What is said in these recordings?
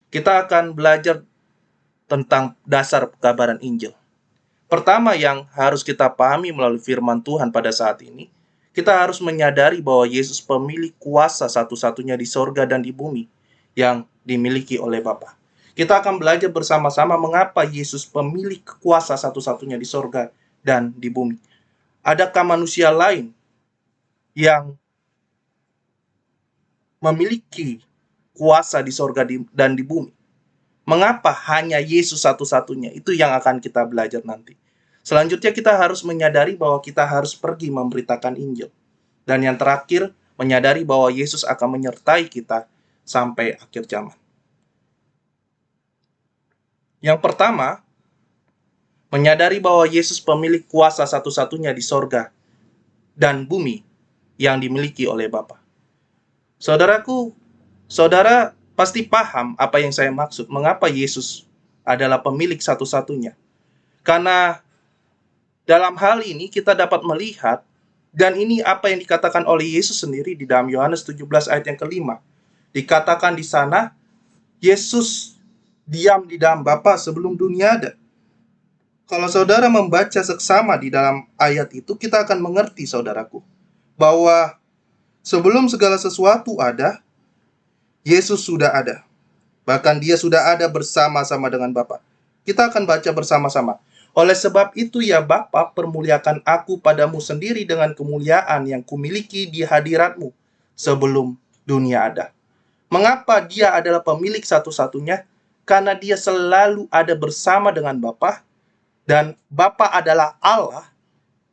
Kita akan belajar tentang dasar pekabaran Injil. Pertama yang harus kita pahami melalui firman Tuhan pada saat ini, kita harus menyadari bahwa Yesus pemilik kuasa satu-satunya di sorga dan di bumi yang dimiliki oleh Bapa. Kita akan belajar bersama-sama mengapa Yesus pemilik kuasa satu-satunya di sorga dan di bumi. Adakah manusia lain yang memiliki kuasa di sorga dan di bumi? Mengapa hanya Yesus satu-satunya? Itu yang akan kita belajar nanti. Selanjutnya kita harus menyadari bahwa kita harus pergi memberitakan Injil. Dan yang terakhir, menyadari bahwa Yesus akan menyertai kita sampai akhir zaman. Yang pertama, menyadari bahwa Yesus pemilik kuasa satu-satunya di sorga dan bumi yang dimiliki oleh Bapa. Saudaraku, saudara pasti paham apa yang saya maksud, mengapa Yesus adalah pemilik satu-satunya. Karena dalam hal ini kita dapat melihat, dan ini apa yang dikatakan oleh Yesus sendiri di dalam Yohanes 17 ayat yang kelima. Dikatakan di sana, Yesus diam di dalam Bapa sebelum dunia ada. Kalau saudara membaca seksama di dalam ayat itu, kita akan mengerti, saudaraku, bahwa sebelum segala sesuatu ada, Yesus sudah ada. Bahkan dia sudah ada bersama-sama dengan Bapa. Kita akan baca bersama-sama. Oleh sebab itu ya Bapa, permuliakan aku padamu sendiri dengan kemuliaan yang kumiliki di hadiratmu sebelum dunia ada. Mengapa dia adalah pemilik satu-satunya? Karena dia selalu ada bersama dengan Bapa, dan Bapa adalah Allah,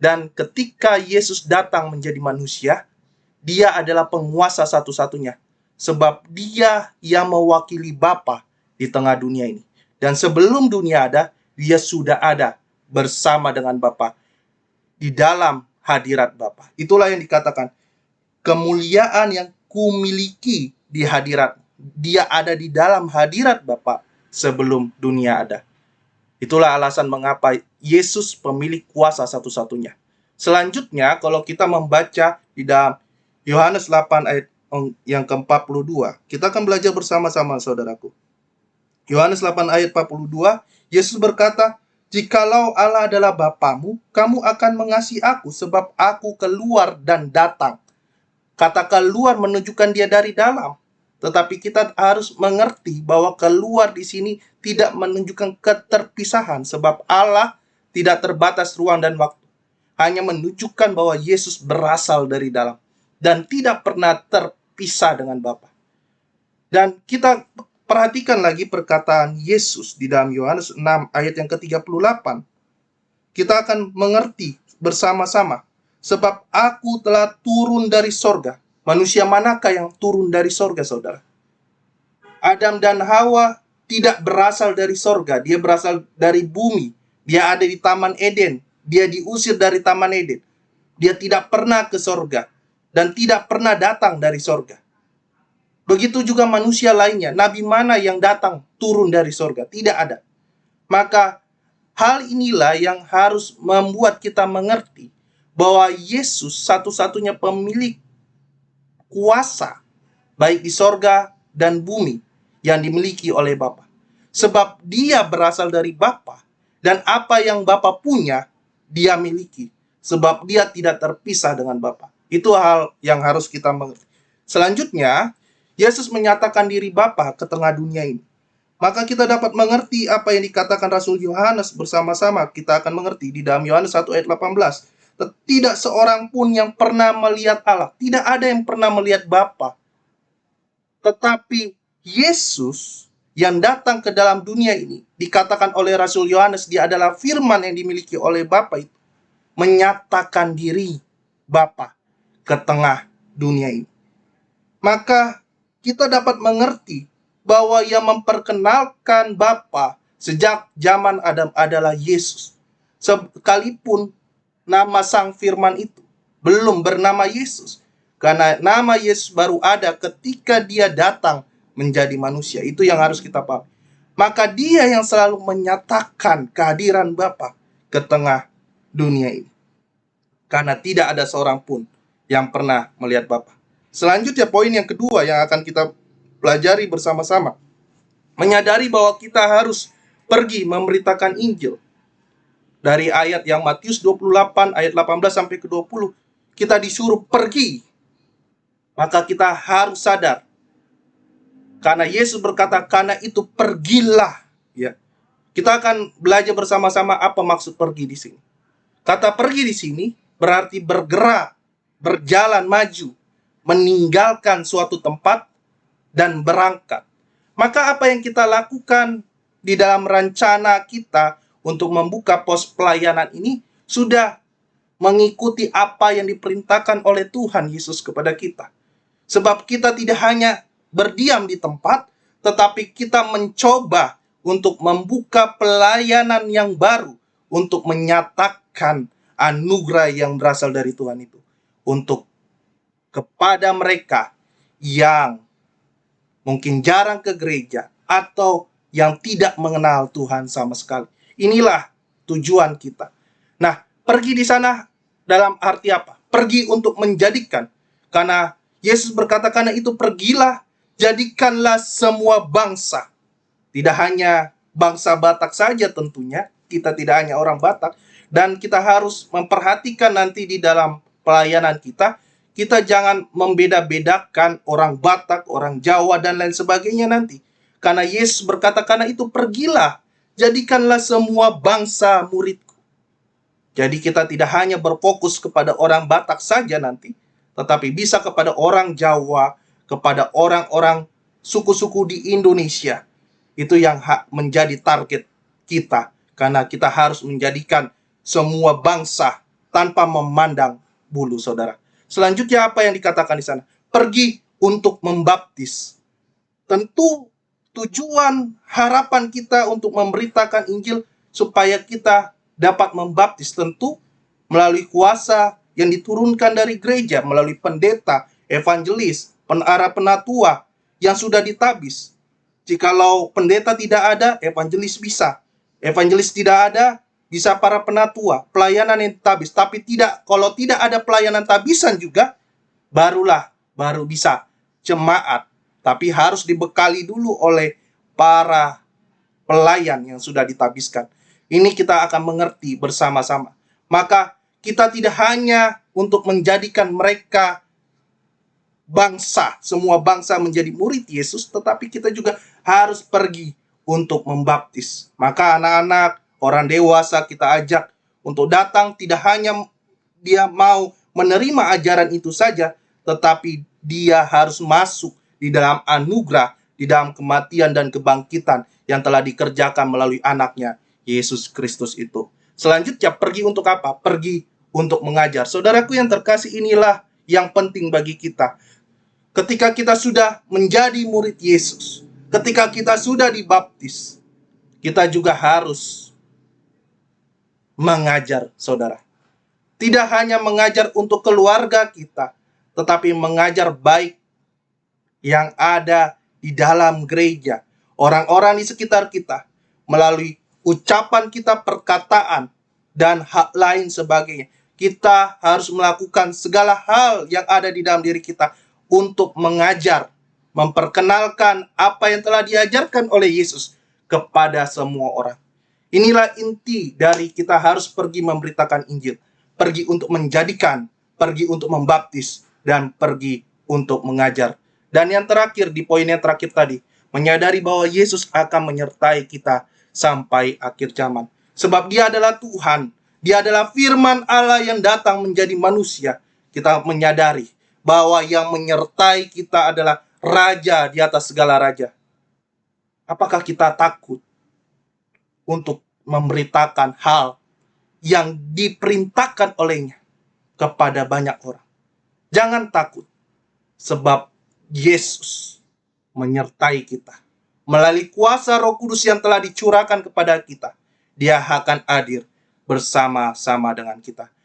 dan ketika Yesus datang menjadi manusia, dia adalah penguasa satu-satunya. Sebab dia yang mewakili Bapa di tengah dunia ini. Dan sebelum dunia ada, dia sudah ada bersama dengan Bapa di dalam hadirat Bapa. Itulah yang dikatakan kemuliaan yang kumiliki di hadirat. Dia ada di dalam hadirat Bapa sebelum dunia ada. Itulah alasan mengapa Yesus pemilik kuasa satu-satunya. Selanjutnya, kalau kita membaca di dalam Yohanes 8 ayat yang ke-42, kita akan belajar bersama-sama, saudaraku. Yohanes 8 ayat 42, Yesus berkata, "Jikalau Allah adalah Bapamu, kamu akan mengasihi aku, sebab aku keluar dan datang." Kata keluar menunjukkan dia dari dalam. Tetapi kita harus mengerti bahwa keluar di sini tidak menunjukkan keterpisahan, sebab Allah tidak terbatas ruang dan waktu. Hanya menunjukkan bahwa Yesus berasal dari dalam dan tidak pernah terpisah dengan Bapa. Dan kita perhatikan lagi perkataan Yesus di dalam Yohanes 6 ayat yang ke-38. Kita akan mengerti bersama-sama. Sebab aku telah turun dari sorga. Manusia manakah yang turun dari sorga, saudara? Adam dan Hawa tidak berasal dari sorga. Dia berasal dari bumi. Dia ada di Taman Eden. Dia diusir dari Taman Eden. Dia tidak pernah ke sorga. Dan tidak pernah datang dari sorga. Begitu juga manusia lainnya. Nabi mana yang datang turun dari sorga? Tidak ada. Maka hal inilah yang harus membuat kita mengerti bahwa Yesus satu-satunya pemilik kuasa baik di sorga dan bumi yang dimiliki oleh Bapa. Sebab dia berasal dari Bapa, dan apa yang Bapa punya dia miliki. Sebab dia tidak terpisah dengan Bapa. Itu hal yang harus kita mengerti. Selanjutnya, Yesus menyatakan diri Bapa ke tengah dunia ini. Maka kita dapat mengerti apa yang dikatakan Rasul Yohanes bersama-sama. Kita akan mengerti di dalam Yohanes 1 ayat 18. Tidak seorang pun yang pernah melihat Allah. Tidak ada yang pernah melihat Bapa. Tetapi Yesus yang datang ke dalam dunia ini, dikatakan oleh Rasul Yohanes, dia adalah firman yang dimiliki oleh Bapa itu. Menyatakan diri Bapa ke tengah dunia ini. Maka kita dapat mengerti bahwa yang memperkenalkan Bapa sejak zaman Adam adalah Yesus. Sekalipun nama sang firman itu belum bernama Yesus. Karena nama Yesus baru ada ketika dia datang menjadi manusia. Itu yang harus kita pahami. Maka dia yang selalu menyatakan kehadiran Bapa ke tengah dunia ini. Karena tidak ada seorang pun yang pernah melihat Bapa. Selanjutnya poin yang kedua yang akan kita pelajari bersama-sama. Menyadari bahwa kita harus pergi memberitakan Injil. Dari ayat yang Matius 28 ayat 18 sampai ke 20, kita disuruh pergi. Maka kita harus sadar, karena Yesus berkata, karena itu pergilah. Ya, kita akan belajar bersama-sama apa maksud pergi di sini. Kata pergi di sini berarti bergerak, berjalan maju, meninggalkan suatu tempat dan berangkat. Maka apa yang kita lakukan di dalam rencana kita untuk membuka pos pelayanan ini sudah mengikuti apa yang diperintahkan oleh Tuhan Yesus kepada kita. Sebab kita tidak hanya berdiam di tempat, tetapi kita mencoba untuk membuka pelayanan yang baru, untuk menyatakan anugerah yang berasal dari Tuhan itu, untuk kepada mereka yang mungkin jarang ke gereja atau yang tidak mengenal Tuhan sama sekali. Inilah tujuan kita. Nah, pergi di sana dalam arti apa? Pergi untuk menjadikan. Karena Yesus berkata, karena itu pergilah, jadikanlah semua bangsa. Tidak hanya bangsa Batak saja tentunya, kita tidak hanya orang Batak. Dan kita harus memperhatikan nanti di dalam pelayanan kita, kita jangan membeda-bedakan orang Batak, orang Jawa, dan lain sebagainya nanti. Karena Yesus berkata, karena itu pergilah, jadikanlah semua bangsa muridku. Jadi kita tidak hanya berfokus kepada orang Batak saja nanti, tetapi bisa kepada orang Jawa, kepada orang-orang suku-suku di Indonesia. Itu yang menjadi target kita. Karena kita harus menjadikan semua bangsa tanpa memandang bulu, saudara. Selanjutnya apa yang dikatakan di sana? Pergi untuk membaptis. Tentu tujuan harapan kita untuk memberitakan Injil supaya kita dapat membaptis tentu melalui kuasa yang diturunkan dari gereja, melalui pendeta, evangelis, penara penatua yang sudah ditabis. Jikalau pendeta tidak ada, evangelis bisa. Evangelis tidak ada, bisa para penatua, pelayanan yang tabis. Tapi kalau tidak ada pelayanan tabisan juga, baru bisa jemaat. Tapi harus dibekali dulu oleh para pelayan yang sudah ditabiskan. Ini kita akan mengerti bersama-sama. Maka kita tidak hanya untuk menjadikan mereka bangsa, semua bangsa menjadi murid Yesus, tetapi kita juga harus pergi untuk membaptis. Maka anak-anak, orang dewasa kita ajak untuk datang, tidak hanya dia mau menerima ajaran itu saja, tetapi dia harus masuk di dalam anugerah, di dalam kematian dan kebangkitan yang telah dikerjakan melalui anaknya, Yesus Kristus itu. Selanjutnya, pergi untuk apa? Pergi untuk mengajar. Saudaraku yang terkasih, inilah yang penting bagi kita. Ketika kita sudah menjadi murid Yesus, ketika kita sudah dibaptis, kita juga harus mengajar, saudara. Tidak hanya mengajar untuk keluarga kita, tetapi mengajar baik yang ada di dalam gereja, orang-orang di sekitar kita, melalui ucapan kita, perkataan, dan hak lain sebagainya. Kita harus melakukan segala hal yang ada di dalam diri kita untuk mengajar, memperkenalkan apa yang telah diajarkan oleh Yesus kepada semua orang. Inilah inti dari kita harus pergi memberitakan Injil. Pergi untuk menjadikan, pergi untuk membaptis, dan pergi untuk mengajar. Dan yang terakhir, di poin yang terakhir tadi, menyadari bahwa Yesus akan menyertai kita sampai akhir zaman. Sebab dia adalah Tuhan, dia adalah firman Allah yang datang menjadi manusia. Kita menyadari bahwa yang menyertai kita adalah Raja di atas segala raja. Apakah kita takut untuk memberitakan hal yang diperintahkan olehnya kepada banyak orang? Jangan takut, sebab Yesus menyertai kita. Melalui kuasa Roh Kudus yang telah dicurahkan kepada kita, dia akan hadir bersama-sama dengan kita.